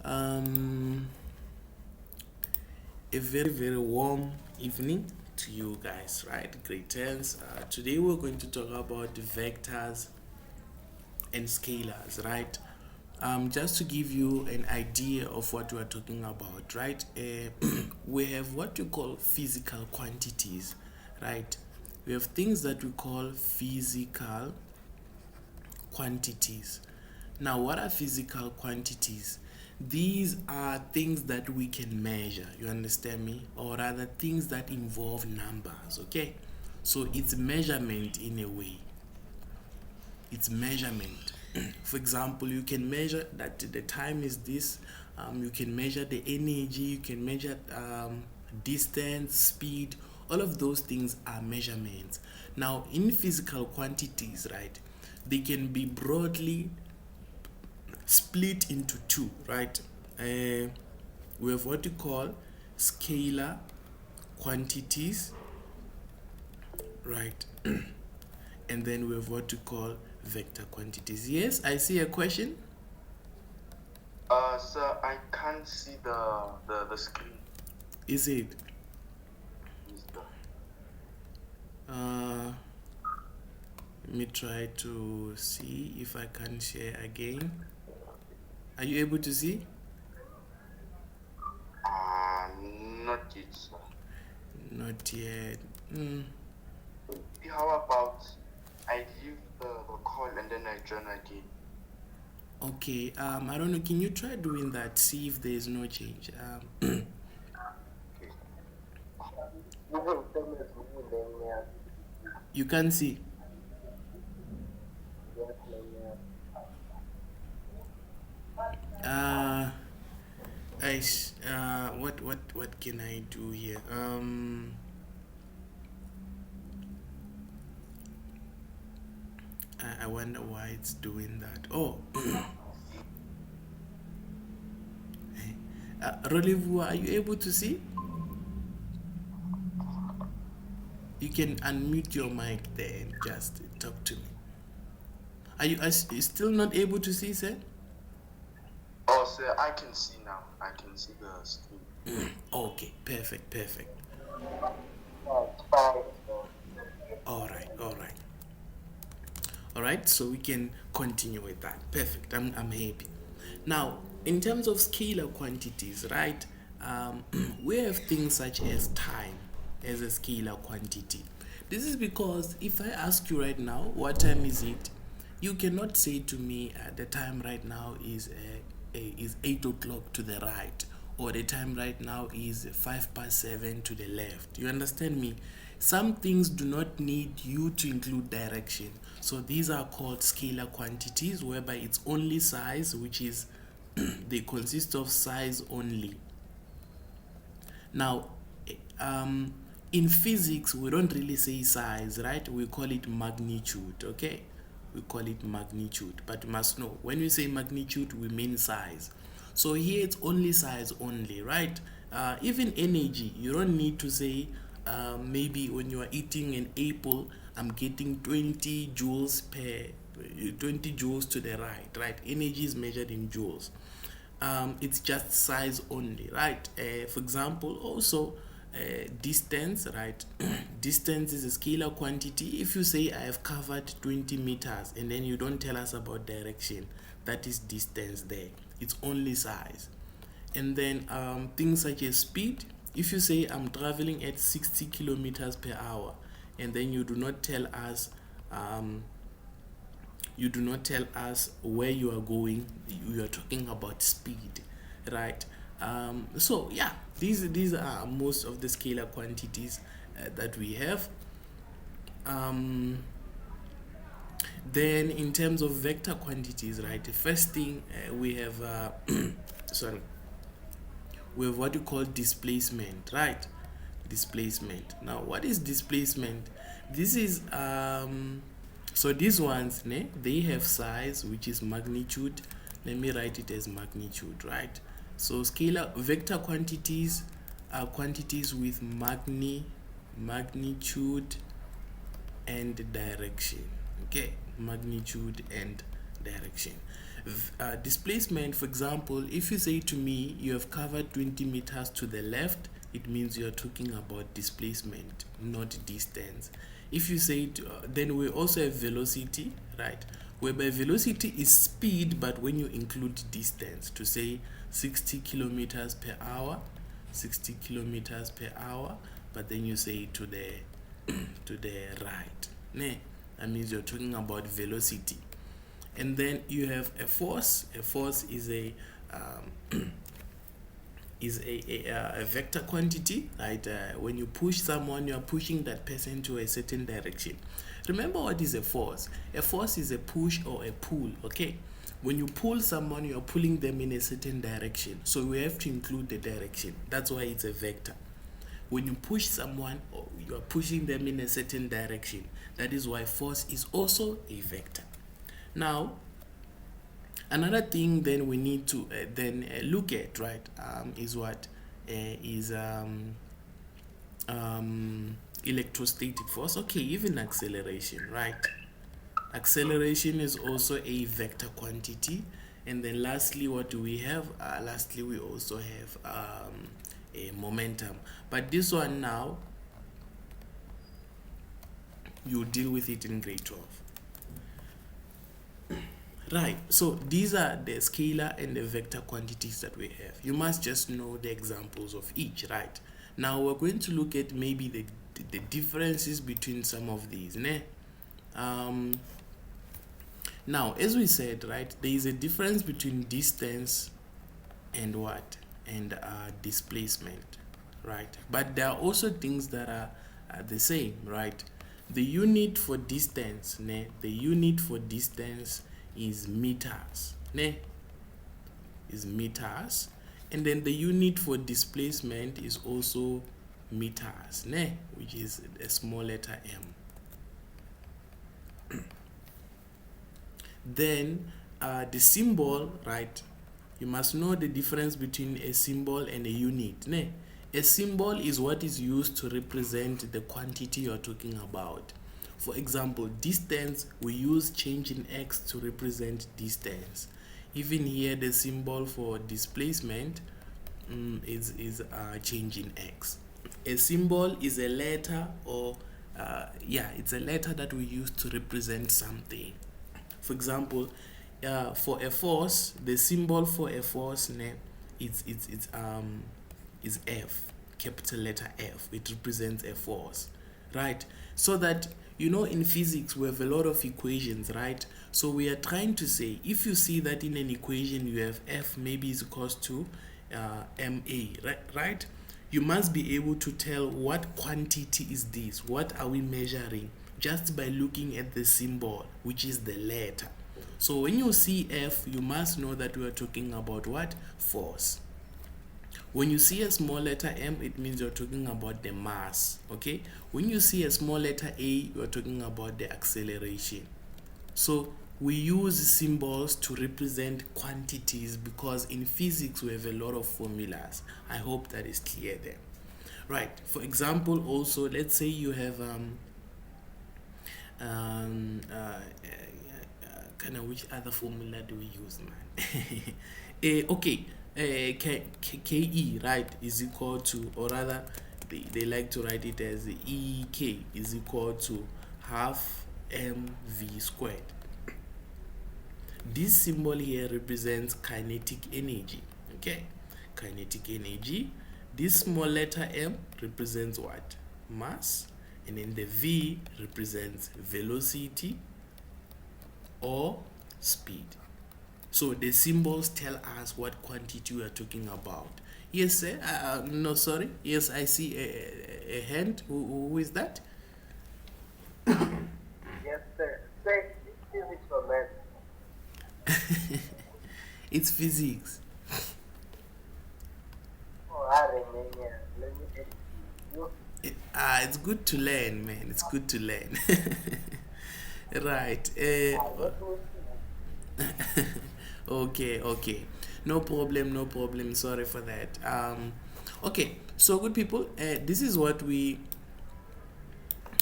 Um, a very warm evening to you guys, right? Greetings. Today we're going to talk about vectors and scalars, right? Just to give you an idea of what we're talking about, right? We have what you call physical quantities, right? We have things that we call physical quantities. Now, what are physical quantities? These are things that we can measure, you understand me? Or rather, things that involve numbers, okay? So it's measurement in a way. It's measurement. For example, you can measure that the time is this. You can measure the energy. You can measure distance, speed. All of those things are measurements. Now, in physical quantities, right, they can be broadly split into two, right? We have what you call scalar quantities, right? And then we have what you call vector quantities. Yes, I see a question. Sir, I can't see the screen. Is it? Yes, sir. Let me try to see if I can share again. Are you able to see? Not yet, sir. Not yet. How about I leave the call and then I join again? Okay. I don't know. Can you try doing that? See if there is no change. Okay. You can see. What can I do here? I wonder why it's doing that. Oh. Relevou, are you able to see? You can unmute your mic there and just talk to me. Are you still not able to see, sir? Oh, sir, I can see now. I can see the screen. Okay, perfect. All right, so we can continue with that. Perfect. I'm happy. Now, in terms of scalar quantities, right? We have things such as time as a scalar quantity. This is because if I ask you right now, what time is it? You cannot say to me the time right now is 8 o'clock to the right, or the time right now is 7:05 to the left. You understand me? Some things do not need you to include direction. So these are called scalar quantities, whereby it's only size, which is they consist of size only. Now, in physics, we don't really say size, right? We call it magnitude, okay? We call it magnitude, but you must know, when we say magnitude, we mean size. So here it's only size only, right? Even energy, you don't need to say, maybe when you are eating an apple, I'm getting 20 joules to the right? Energy is measured in joules. It's just size only, right? For example, also distance, right? Distance is a scalar quantity. If you say I have covered 20 meters and then you don't tell us about direction, that is distance there. It's only size. And then things such as speed, if you say I'm traveling at 60 kilometers per hour and then you do not tell us where you are going, you are talking about speed, right? So yeah, these are most of the scalar quantities that we have. Then in terms of vector quantities, right, the first thing we have we have what you call displacement, right? Displacement. Now, what is displacement? This is so these ones, they have size, which is magnitude. Let me write it as magnitude, right? So scalar vector quantities are quantities with magnitude and direction. Okay, magnitude and direction. Displacement, for example, if you say to me you have covered 20 meters to the left, it means you're talking about displacement, not distance. If you say then we also have velocity, right, whereby velocity is speed, but when you include distance, to say 60 kilometers per hour, 60 kilometers per hour, but then you say to the to the right, that means you're talking about velocity. And then you have a force. A force is a a vector quantity, right? When you push someone, you are pushing that person to a certain direction. Remember what is a force? A force is a push or a pull, okay? When you pull someone, you are pulling them in a certain direction, so we have to include the direction. That's why it's a vector. When you push someone, you are pushing them in a certain direction. That is why force is also a vector. Now, another thing then we need to look at, right, is what is electrostatic force. Okay, even acceleration, right? Acceleration is also a vector quantity. And then lastly, what do we have? Lastly, we also have a momentum. But this one now, you deal with it in grade 12. Right, so these are the scalar and the vector quantities that we have. You must just know the examples of each, right? Now we're going to look at maybe the differences between some of these. Now, as we said, right, there is a difference between distance and what? And displacement, right? But there are also things that are the same, right? The unit for distance, the unit for distance is meters, is meters, and then the unit for displacement is also meters, which is a small letter m. Then the symbol, right, you must know the difference between a symbol and a unit. A symbol is what is used to represent the quantity you're talking about. For example, distance, we use change in x to represent distance. Even here, the symbol for displacement is change in x. A symbol is a letter, or it's a letter that we use to represent something. For example, for a force, the symbol for a force is F, capital letter F. It represents a force, right? So that, you know, in physics we have a lot of equations, right? So we are trying to say, if you see that in an equation you have F maybe is equals to ma, right? You must be able to tell what quantity is this, what are we measuring, just by looking at the symbol, which is the letter. So when you see F, you must know that we are talking about what? Force. When you see a small letter m, it means you're talking about the mass, okay? When you see a small letter a, you're talking about the acceleration. So we use symbols to represent quantities because in physics we have a lot of formulas. I hope that is clear there. Right, for example, also, let's say you have kind of, which other formula do we use, man? Okay, ke, right, is equal to, or rather they like to write it as ek is equal to half mv squared. This symbol here represents kinetic energy, okay? Kinetic energy. This small letter m represents what? Mass. And then the v represents velocity or speed. So the symbols tell us what quantity we are talking about. Yes, sir. No, sorry. Yes, I see a hand. Who is that? Yes, sir. Say physics for math. It's physics. Oh, I remember. Let me educate you. It's good to learn, man. It's good to learn. Right. Let me see. Okay. No problem. Sorry for that. Okay. So, good people, this is what we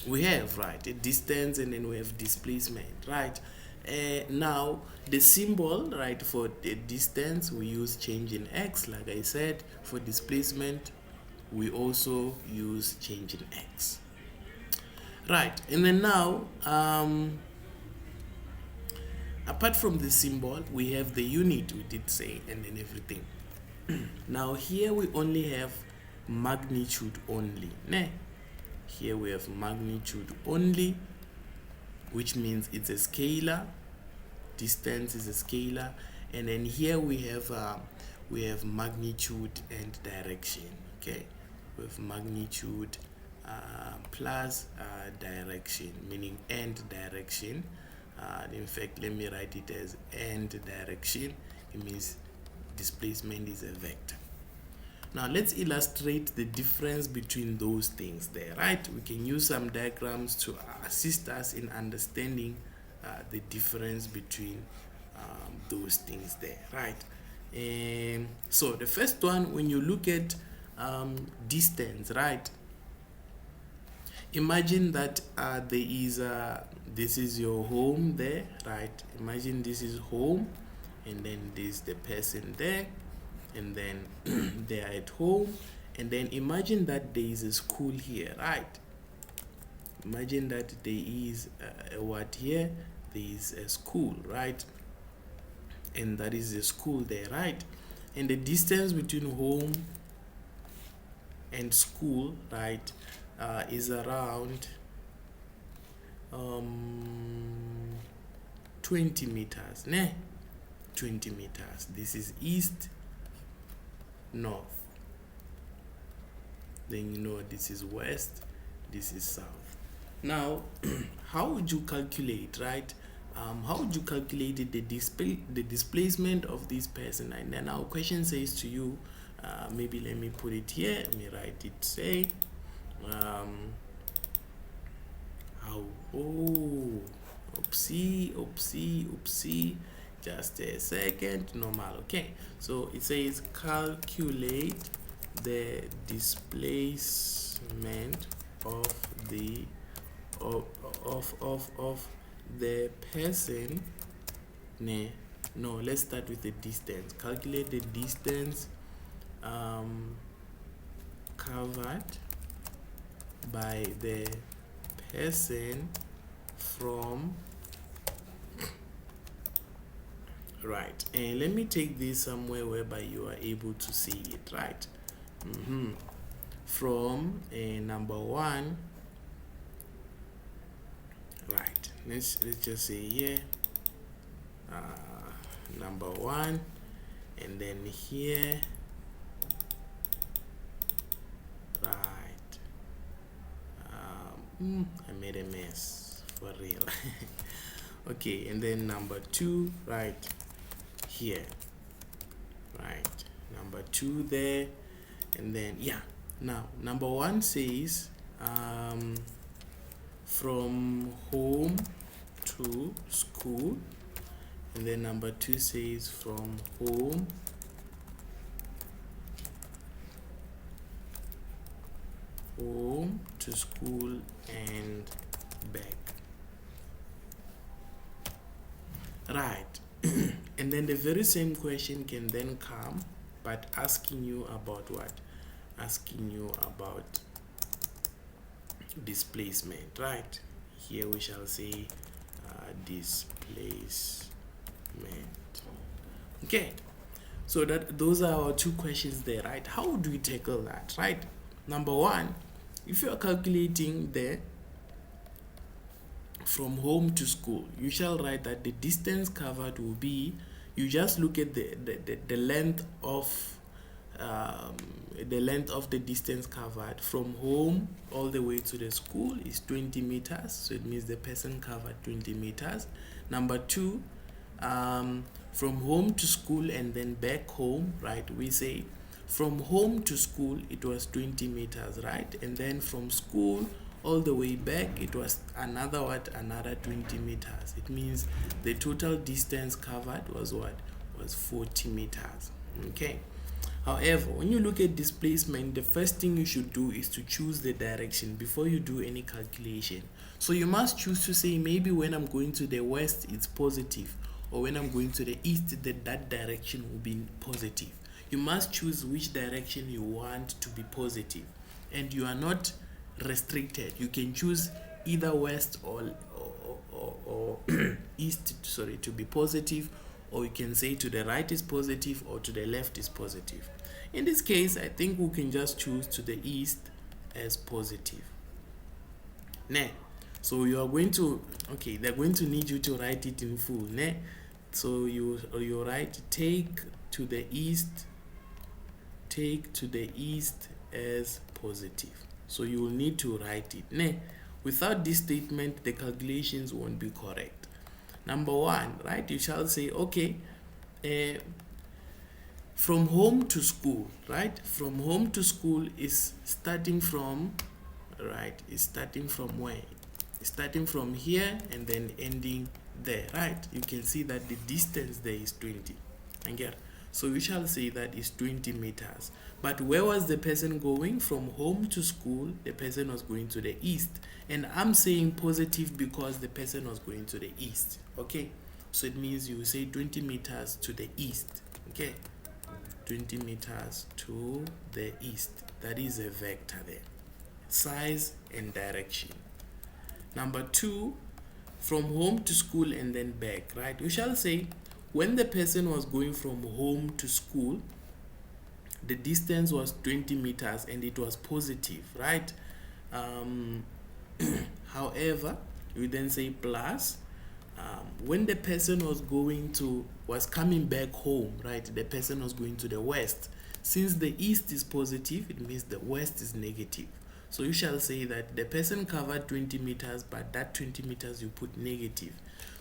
have, right? A distance, and then we have displacement, right? Now the symbol, right, for the distance we use change in x. Like I said, for displacement we also use change in x, right? And then now apart from the symbol, we have the unit, we did say, and then everything. Now here we only have magnitude only, ne? Here we have magnitude only, which means it's a scalar. Distance is a scalar, and then here we have magnitude and direction. Okay, we have magnitude plus direction, meaning and direction. In fact, let me write it as and direction. It means displacement is a vector. Now let's illustrate the difference between those things there, right? We can use some diagrams to assist us in understanding the difference between those things there, right? And so the first one, when you look at distance, right? Imagine that there is this is your home there, right? Imagine this is home, and then there's the person there, and then they are at home, and then imagine that there is a school here, right? Imagine that there is a what here? There is a school, right? And that is the school there, right? And the distance between home and school, right, is around 20 meters, ne? 20 meters. This is east, north. Then you know this is west, this is south. Now, how would you calculate, right? How would you calculate the displacement of this person? And then our question says to you, maybe let me put it here. Let me write it. Say, how? Oh, oopsie. Just a second. Normal. Okay. So it says calculate the displacement of the the person. No, let's start with the distance. Calculate the distance covered by the person from, right? And let me take this somewhere whereby you are able to see it, right? From number one, right? Let's just say here number one, and then here, right? I made a mess for real. Okay, and then number two, right here, right? Number two there, and then yeah. Now number one says from home to school, and then number two says from home to school and back, right? And then the very same question can then come, but asking you about what? Asking you about displacement, right? Here we shall say displacement. Okay, so those are our two questions there, right? How do we tackle that, right? Number one, if you are calculating the from home to school, you shall write that the distance covered will be, you just look at the length of the distance covered from home all the way to the school is 20 meters, so it means the person covered 20 meters. Number two, from home to school and then back home, right? We say from home to school it was 20 meters, right? And then from school all the way back it was another 20 meters. It means the total distance covered was what? Was 40 meters. Okay. However, when you look at displacement, the first thing you should do is to choose the direction before you do any calculation. So you must choose to say maybe when I'm going to the west it's positive, or when I'm going to the east that direction will be positive. You must choose which direction you want to be positive, and you are not restricted. You can choose either west or east, sorry, to be positive, or you can say to the right is positive or to the left is positive. In this case, I think we can just choose to the east as positive. Now, so you are going to, okay, they're going to need you to write it in full. Ne? So you write take to the east as positive. So you will need to write it. Ne? Without this statement, the calculations won't be correct. Number one, right? You shall say, okay, from home to school, right? From home to school is starting from, right? Is starting from where? It's starting from here and then ending there, right? You can see that the distance there is 20. And get, so we shall say that is 20 meters. But where was the person going? From home to school, the person was going to the east. And I'm saying positive because the person was going to the east. Okay? So it means you say 20 meters to the east. Okay? 20 meters to the east. That is a vector there. Size and direction. Number two, from home to school and then back, right? We shall say when the person was going from home to school, the distance was 20 meters and it was positive, right? However, we then say plus when the person was coming back home, right? The person was going to the west. Since the east is positive, it means the west is negative. So you shall say that the person covered 20 meters, but that 20 meters you put negative.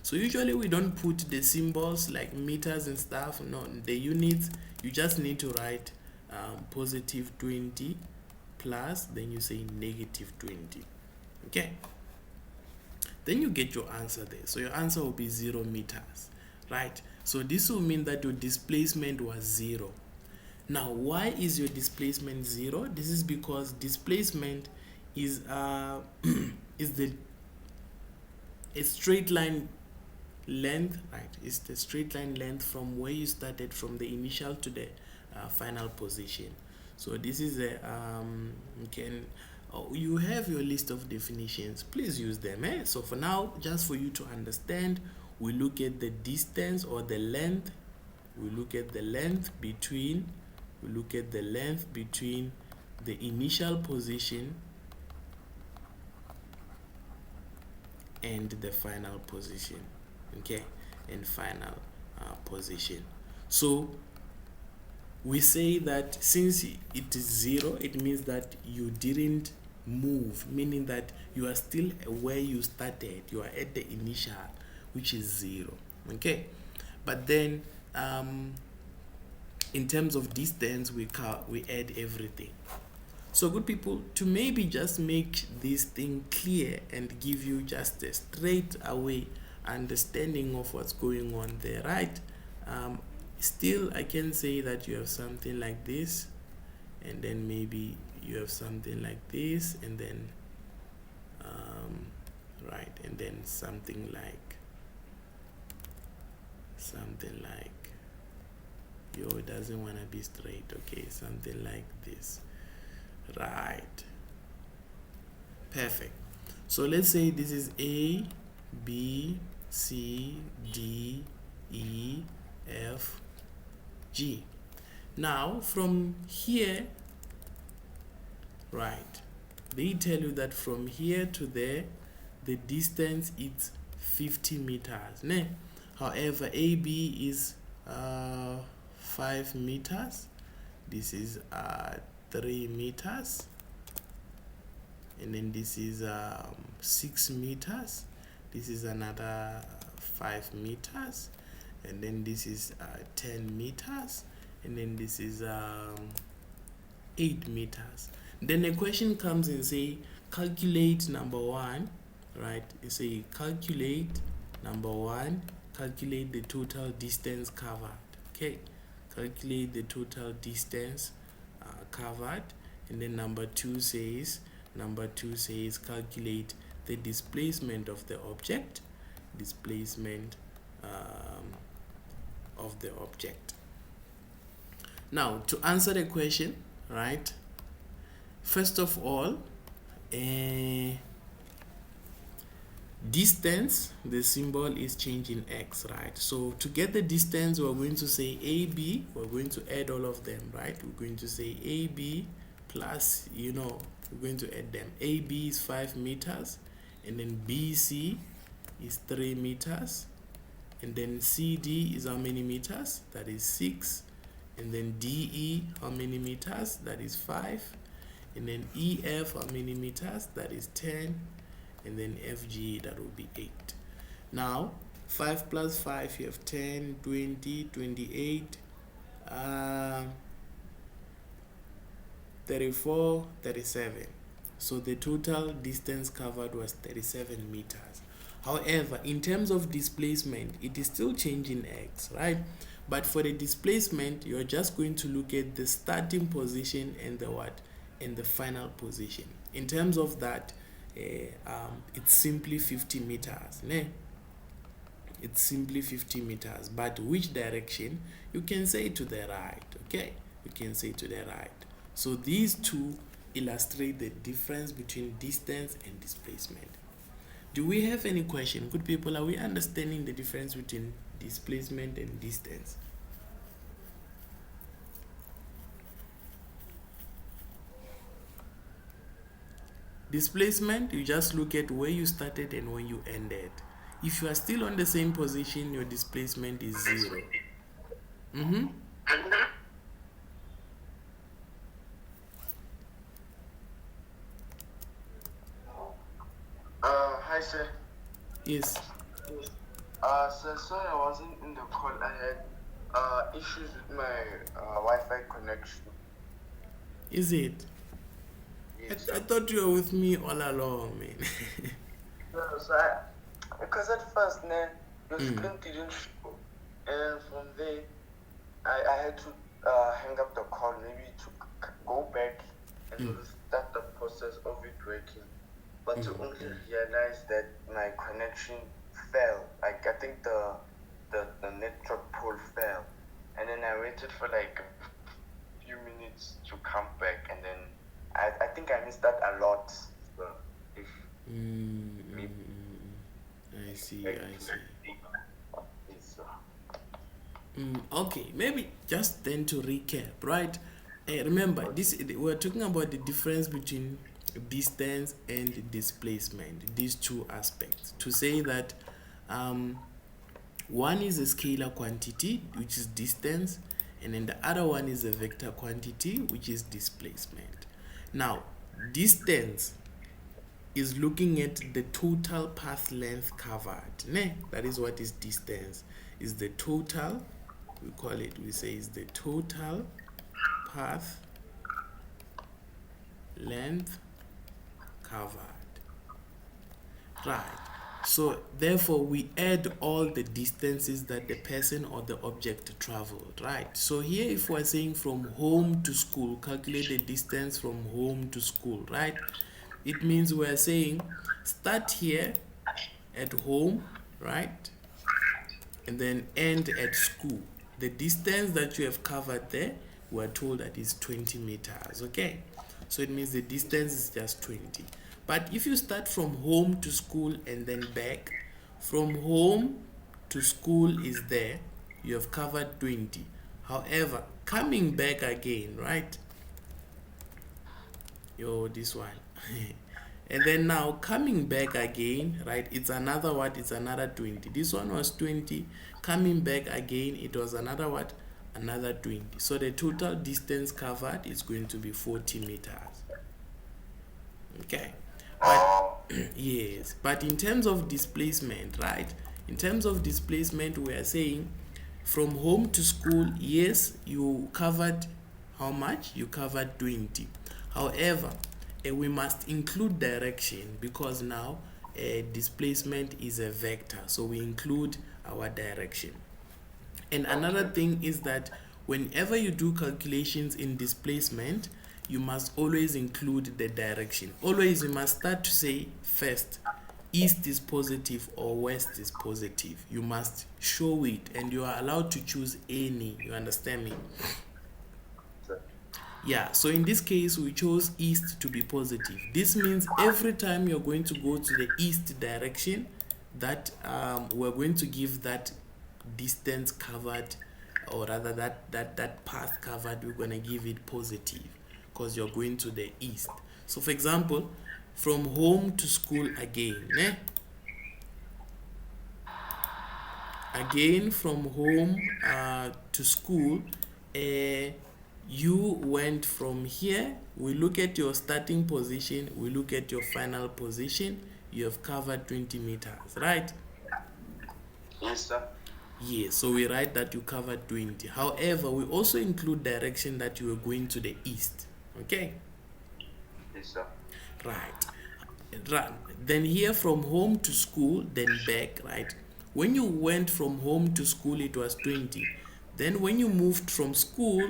So usually we don't put the symbols like meters and stuff. No, the units, you just need to write positive 20 plus, then you say negative 20. Okay. Then you get your answer there. So your answer will be 0 meters, right? So this will mean that your displacement was 0. Now, why is your displacement 0? This is because displacement is is the a straight line length, right? It's the straight line length from where you started, from the initial to the final position. So this is a you have your list of definitions. Please use them. So for now, just for you to understand, we look at the distance or the length. We look at the length between the initial position and the final position. Okay, and final position. So we say that since it is 0, it means that you didn't move, meaning that you are still where you started. You are at the initial, which is 0. Okay, but then in terms of distance, we add everything. So good people, to maybe just make this thing clear and give you just a straight away understanding of what's going on there, right? Still, I can say that you have something like this, and then maybe you have something like this, and then right, and then something like yo, it doesn't want to be straight. Okay, something like this, right? Perfect. So let's say this is A, B, C, D, E, F, G. Now from here, right, they tell you that from here to there the distance is 50 meters. Ne? However, AB is 5 meters. This is 3 meters, and then this is 6 meters. This is another 5 meters, and then this is 10 meters, and then this is 8 meters. Then the question comes and say calculate number 1, right? You say calculate number 1, calculate the total distance covered. Okay, calculate the total distance covered. And then number 2 says calculate the displacement of the object, displacement of the object. Now, to answer the question, right, first of all, distance, the symbol is changing x, right? So to get the distance, we're going to say AB, we're going to add all of them, right? We're going to say AB plus, we're going to add them. AB is 5 meters, and then BC is 3 meters, and then CD is how many meters? That is 6, and then DE, how many meters? That is 5, and then EF, how many meters? That is 10, and then FG, that will be 8. Now 5 plus 5, you have 10, 20, 28, 34, 37. So the total distance covered was 37 meters. However, in terms of displacement, it is still changing x, right? But for the displacement, you're just going to look at the starting position and the what? And the final position. In terms of that, it's simply 50 meters. It's simply 50 meters. But which direction? You can say to the right. Okay, you can say to the right. So these two illustrate the difference between distance and displacement. Do we have any question? Good people, are we understanding the difference between displacement and distance? Displacement, you just look at where you started and where you ended. If you are still on the same position, your displacement is 0. Hi, sir. Yes. Sir, sorry I wasn't in the call. I had issues with my Wi-Fi connection. Is it? Yes, I thought you were with me all along, man. no, so because at first, your screen didn't show, and from there, I had to hang up the call, maybe to go back and start the process of it working. But to only realize that my connection fell. Like, I think the network pole fell, and then I waited for like a few minutes to come back, and then I think I missed that a lot. So if I see. Okay, maybe just then to recap, right? Remember, we're talking about the difference between distance and displacement, these two aspects. To say that one is a scalar quantity, which is distance, and then the other one is a vector quantity, which is displacement. Now, distance is looking at the total path length covered. That is what is distance. Is the total, we say is the total path length covered. Right. So therefore we add all the distances that the person or the object traveled, right? So here if we're saying from home to school, calculate the distance from home to school, right? It means we're saying start here at home, right? And then end at school. The distance that you have covered there, we're told that is 20 meters, okay? So it means the distance is just 20. But if you start from home to school and then back, from home to school is there, you have covered 20. However, coming back again, right? This one. And then now coming back again, right? It's another what? It's another 20. This one was 20. Coming back again, it was another what? Another 20. So the total distance covered is going to be 40 meters. Okay. But yes, but in terms of displacement, right? In terms of displacement, we are saying from home to school, yes, you covered how much? You covered 20. However, we must include direction because now displacement is a vector, so we include our direction. And another thing is that whenever you do calculations in displacement, you must always include the direction. Always you must start to say first east is positive or west is positive. You must show it, and you are allowed to choose any. You understand me? Sir. Yeah, so in this case we chose east to be positive. This means every time you're going to go to the east direction, that we're going to give that distance covered, or rather that path covered, we're going to give it positive because you're going to the east. So for example, from home to school again, again from home to school, you went from here. We look at your starting position, we look at your final position. You have covered 20 meters, right? Yes, sir. Yes, so we write that you covered 20. However, we also include direction that you were going to the east. Okay? Yes, sir. Right. Right. Then here from home to school, then back, right? When you went from home to school, it was 20. Then when you moved from school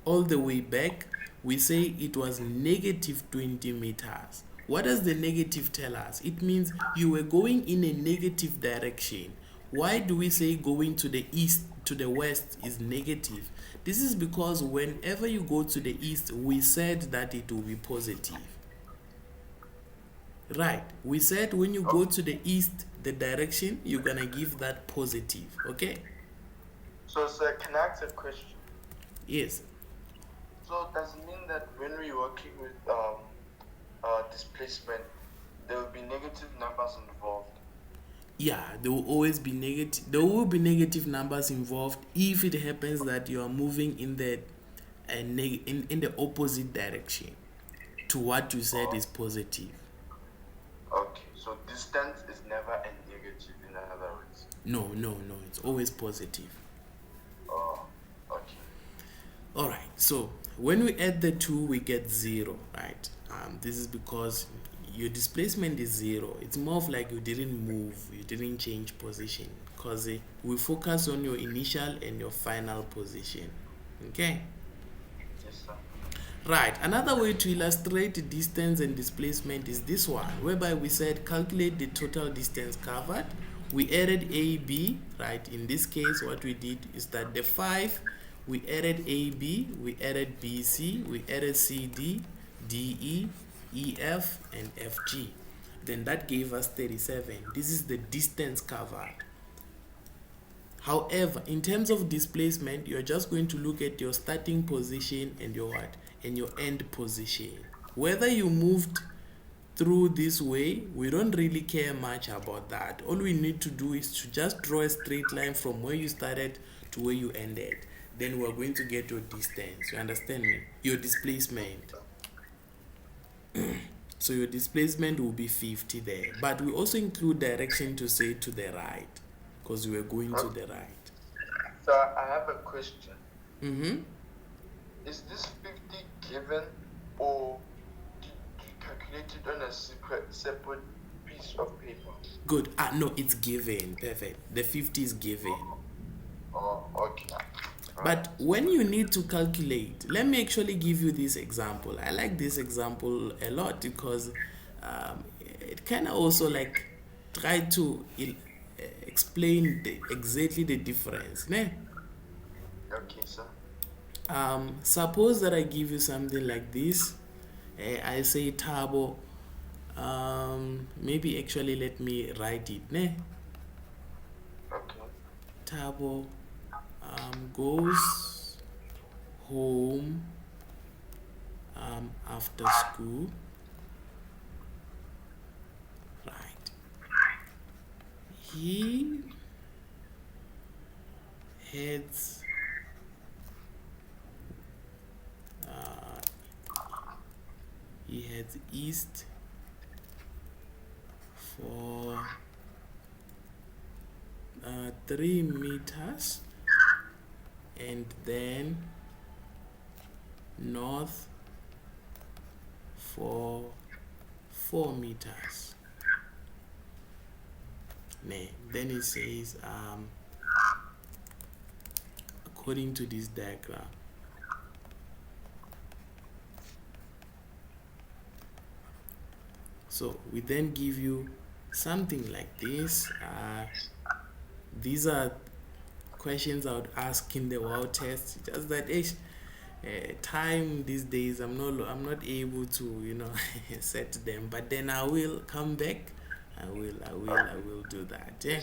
all the way back, we say it was negative 20 meters. What does the negative tell us? It means you were going in a negative direction. Why do we say going to the east, to the west is negative? This is because whenever you go to the east, we said that it will be positive. Right. We said when you go to the east, the direction, you're going to give that positive. Okay? So, sir, can I ask a question? Yes. So, does it mean that when we're working with displacement, there will be negative numbers involved? Yeah, there will always be negative. There will be negative numbers involved if it happens that you are moving in the in the opposite direction to what you said is positive. Okay, so distance is never a negative, in other words. No, it's always positive. Oh, okay. All right. So when we add the two, we get 0, right? This is because your displacement is 0. It's more of like you didn't move, you didn't change position, because we focus on your initial and your final position. Okay? Yes, sir. Right. Another way to illustrate distance and displacement is this one, whereby we said calculate the total distance covered. We added AB, right? In this case, what we did is that the 5, we added AB, we added BC, we added CD, DE, EF, and FG. Then that gave us 37. This is the distance covered. However, in terms of displacement, you're just going to look at your starting position and your what? And your end position. Whether you moved through this way, we don't really care much about that. All we need to do is to just draw a straight line from where you started to where you ended. Then we're going to get your distance. You understand me? Your displacement. So your displacement will be 50 there. But we also include direction to say to the right, because we are going to the right. So, I have a question. Mm-hmm. Is this 50 given, or did you calculate it on a separate piece of paper? Good. No, it's given. Perfect. The 50 is given. Oh, okay. But when you need to calculate, let me actually give you this example. I like this example a lot because it kind of also like try to explain exactly the difference. Ne? Okay, sir. Suppose that I give you something like this. I say Tabo. Maybe actually let me write it. Ne? Okay. Tabo goes home after school. Right. He heads east for 3 meters and then north for 4 meters. Then it says according to this diagram, So we then give you something like this. These are questions I would ask in the wow test. Just that time these days I'm not able to set them, but then I will come back. I will do that. Yeah,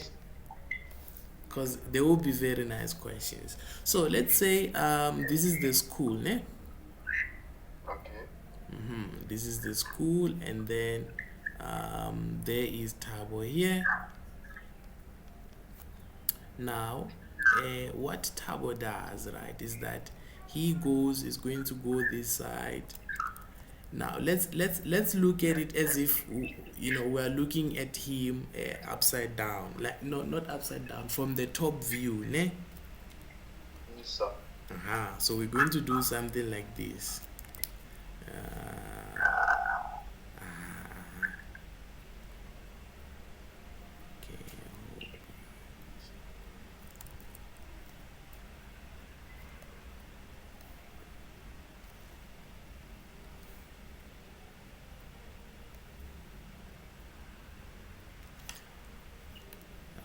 because they will be very nice questions. So let's say this is the school, ne? Okay. This is the school, and then there is Tabo here. Now, what Tabo does, right, is that is going to go this side. Now let's look at it as if we're looking at him upside down, like not upside down, from the top view, ne? Yes, sir. So we're going to do something like this. Okay.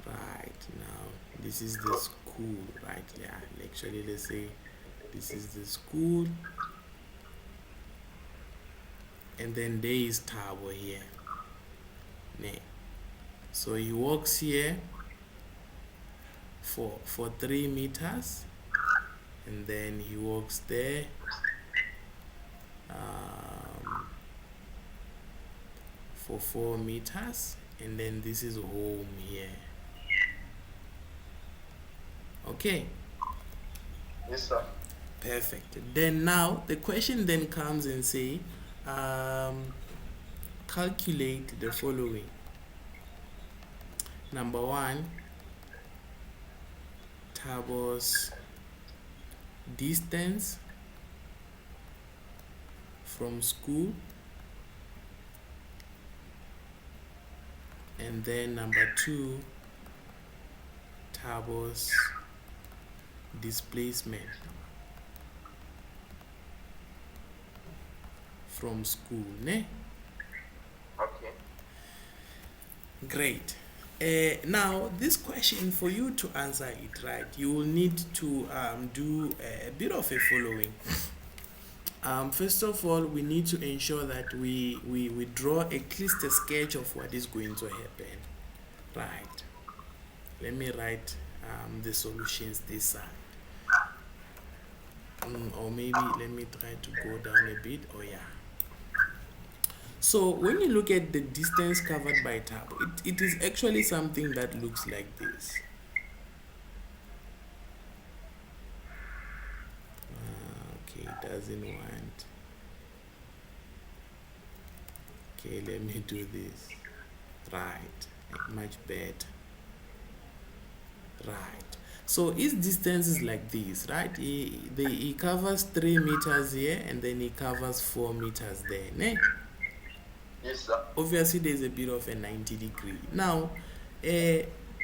Right, now this is the school, right? Yeah, actually let's say this is the school, and then there is Tabo here, ne? So he walks here for 3 meters, and then he walks there for 4 meters, and then this is home here. Okay, Yes, sir. perfect. Then now the question then comes and say calculate the following. Number 1, Tabo's distance from school, and then number 2, Tabo's displacement from school, ne? Okay. Great. Now this question, for you to answer it right, you will need to do a bit of a following. First of all, we need to ensure that we draw at least a sketch of what is going to happen. Right. Let me write the solutions this side. Or maybe let me try to go down a bit. Oh yeah. So when you look at the distance covered by Tabo, it is actually something that looks like this. Okay, it doesn't want. Okay, let me do this. Right, much better. Right. So his distance is like this, right? He covers 3 meters here, and then he covers 4 meters there, ne? Yes, sir. Obviously there's a bit of a 90-degree. Now,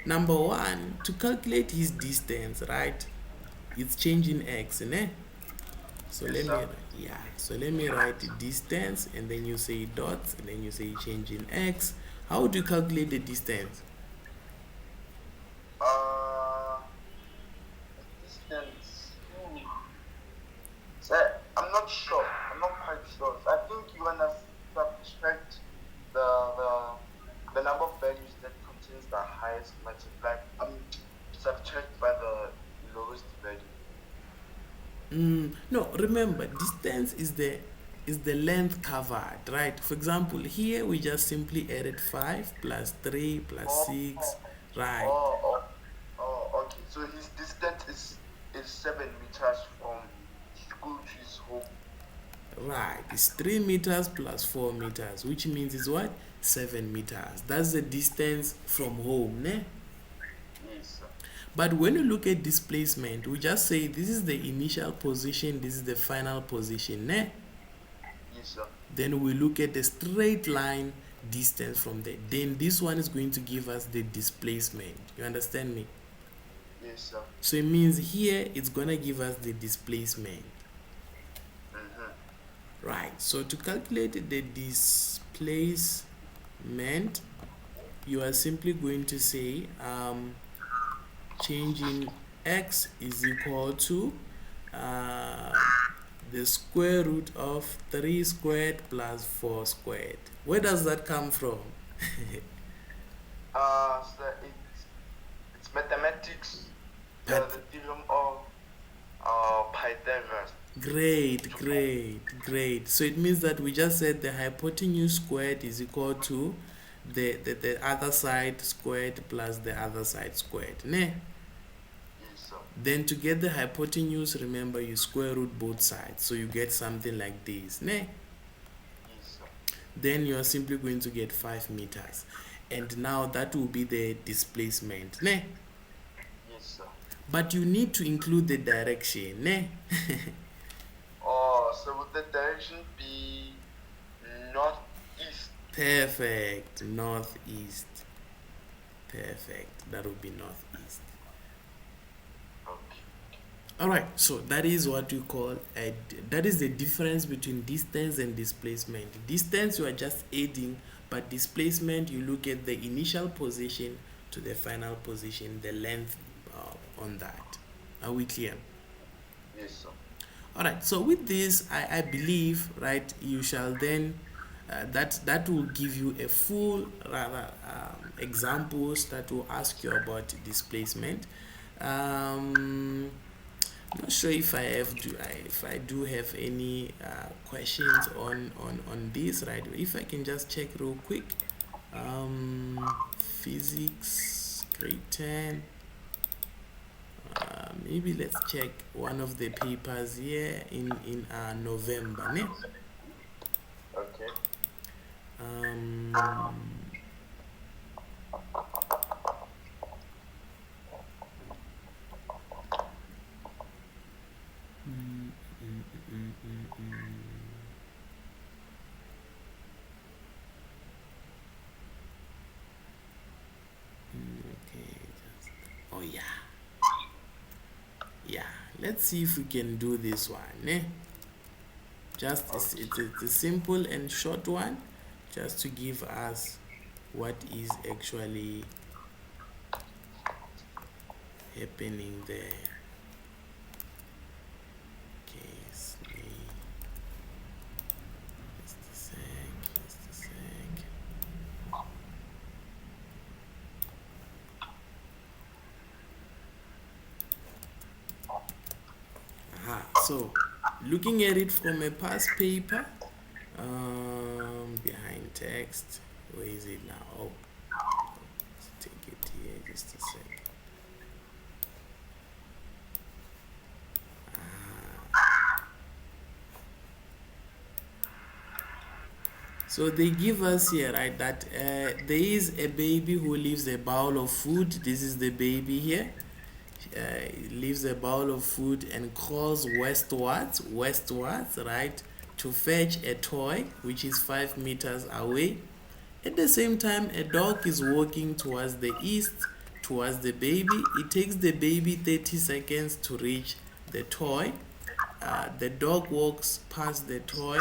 number 1, to calculate his distance, right, it's changing x, ne? So Yes, let me write the distance, and then you say dots, and then you say changing x. How do you calculate the distance? Distance. Sir, I'm not sure. I'm not quite sure. I think you wanna subtract the number of values that contains the highest multiplied. Subtract by the lowest value. No, remember, distance is the length covered, right? For example, here we just simply added 5 plus 3 plus 6, right? Okay. So his distance is 7 meters from school to his home. Right, it's 3 meters plus 4 meters, which means it's what? 7 meters. That's the distance from home, ne? Yes, sir. But when you look at displacement, we just say this is the initial position, this is the final position, ne? Yes, sir. Then we look at the straight line distance from there. Then this one is going to give us the displacement. You understand me? Yes, sir. So it means here it's gonna give us the displacement. Right. So to calculate the displacement, you are simply going to say change in x is equal to uh, the square root of 3 squared plus 4 squared. Where does that come from? So it's mathematics, But the theorem of Pythagoras. great. So it means that we just said the hypotenuse squared is equal to the other side squared plus the other side squared. Ne? Yes, sir. Then to get the hypotenuse, remember you square root both sides. So you get something like this. Ne? Yes, sir. Then you are simply going to get 5 meters. And now that will be the displacement. Ne? Yes, sir. But you need to include the direction. Ne? So would the direction be northeast? Perfect. Northeast. Perfect. That would be northeast. Okay. Alright, so that is what you call that is the difference between distance and displacement. Distance you are just adding, but displacement you look at the initial position to the final position, the length on that. Are we clear? Yes, sir. Alright, so with this I believe, right, you shall then that will give you a full rather examples that will ask you about displacement. I'm not sure if if I do have any questions on this, right? If I can just check real quick. Physics grade 10. Maybe let's check one of the papers here in November. Ne? Okay. Oh yeah. Let's see if we can do this one. Ne? Just it's a simple and short one, just to give us what is actually happening there. Okay, just a sec. So looking at it from a past paper, behind text, where is it now? Oh, let's take it here, just a sec. So they give us here, right, that there is a baby who leaves a bowl of food. This is the baby here. Leaves a bowl of food and crawls westwards, right, to fetch a toy which is 5 meters away. At the same time, a dog is walking towards the east, towards the baby. It takes the baby 30 seconds to reach the toy. The dog walks past the toy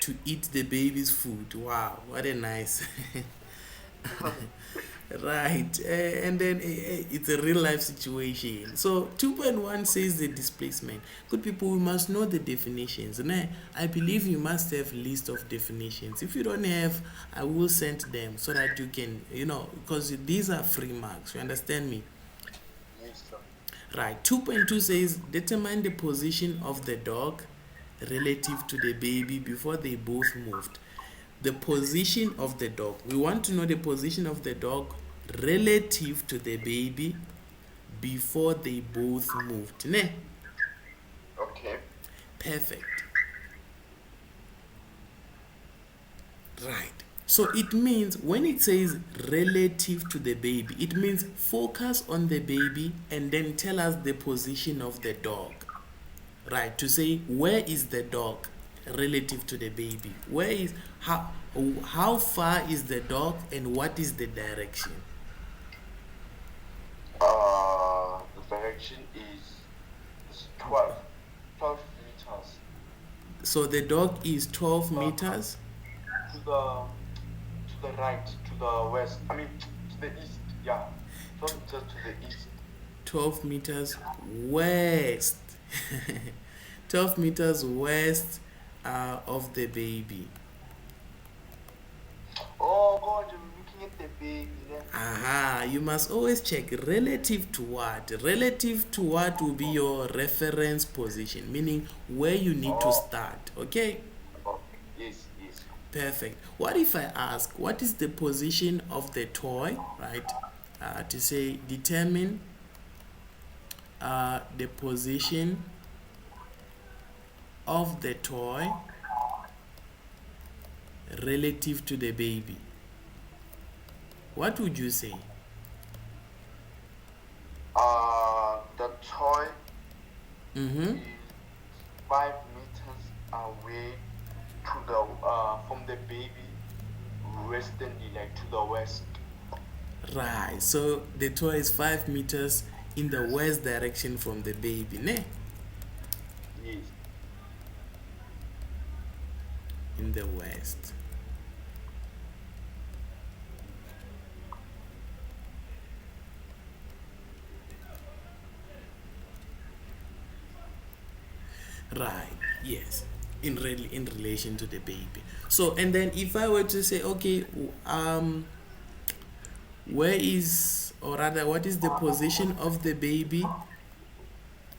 to eat the baby's food. Wow, what a nice right. And then it's a real life situation. So 2.1 says the displacement. Good people, we must know the definitions, and I believe you must have list of definitions. If you don't have, I will send them so that you can, because these are free marks, you understand me? Yes, sir. Right. 2.2 says determine the position of the dog relative to the baby before they both moved. The position of the dog. We want to know the position of the dog relative to the baby before they both moved. Ne? Okay. Perfect. Right. So it means when it says relative to the baby, it means focus on the baby and then tell us the position of the dog. Right. To say where is the dog relative to the baby? Where is how far is the dog and what is the direction? The direction is 12 meters. So the dog is 12 meters to the the right, to the west. I mean, to the east. Yeah, 12 meters to the east. 12 meters west. 12 meters west of the baby. Oh God, you're looking at the baby. Then. Aha, you must always check relative to what? Relative to what will be your reference position, meaning where you need to start, okay? Oh, yes, yes. Perfect. What if I ask, what is the position of the toy, right? To say, determine the position of the toy relative to the baby. What would you say? The toy Mm-hmm. is 5 meters away to the from the baby, westernly, like to the west. Right. So the toy is 5 meters in the west direction from the baby, ne? Yes. In the west. Right. Yes. In relation to the baby. So and then if I were to say, okay, where is, or rather, what is the position of the baby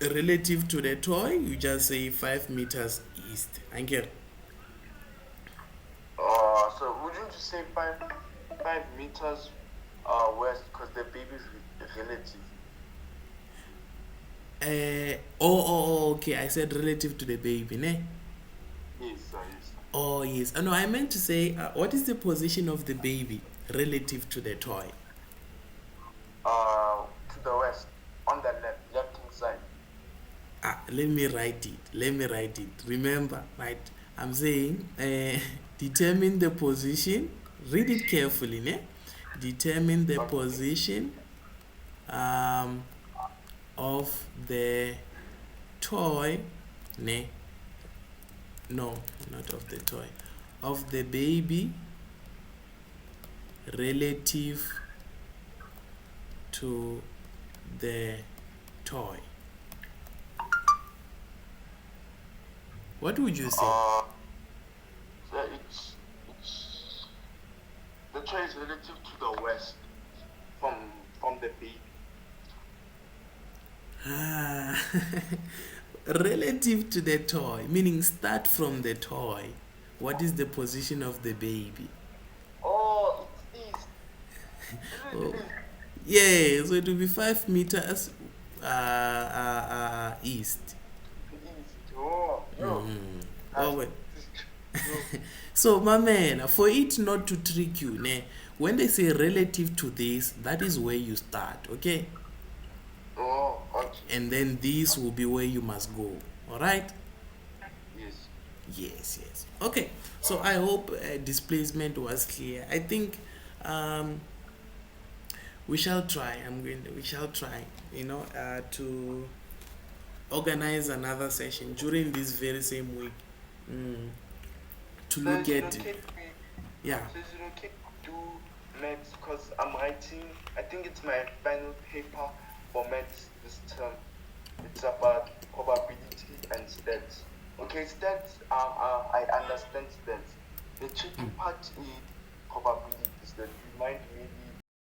relative to the toy? You just say 5 meters east. Angel. So wouldn't you say 5 meters west, because the baby is relative? Okay. I said relative to the baby, ne? Yes, yes. Oh, yes. No, I meant to say, what is the position of the baby relative to the toy? To the west, on the left hand side. Let me write it. Remember, right? I'm saying, determine the position. Read it carefully, ne? Determine the position of the toy, ne? No, not of the toy. Of the baby relative to the toy. What would you say? So it's the toy is relative to the west from the baby. Relative to the toy, meaning start from the toy. What is the position of the baby? Oh, it's east. Oh, yeah, so it will be 5 meters east. East. Oh, no. Oh, wait. So, my man, for it not to trick you, ne, when they say relative to this, that is where you start, okay? Oh, okay. And then this will be where you must go, all right? Yes. Yes. Okay, so I hope displacement was clear. I think we shall try. We shall try, to organize another session during this very same week. To So look is it at, okay yeah. So is it okay to do maths, because I'm writing, I think it's my final paper for maths this term. It's about probability and stats. Okay, stats, I understand stats. The tricky part is probabilities, that you might maybe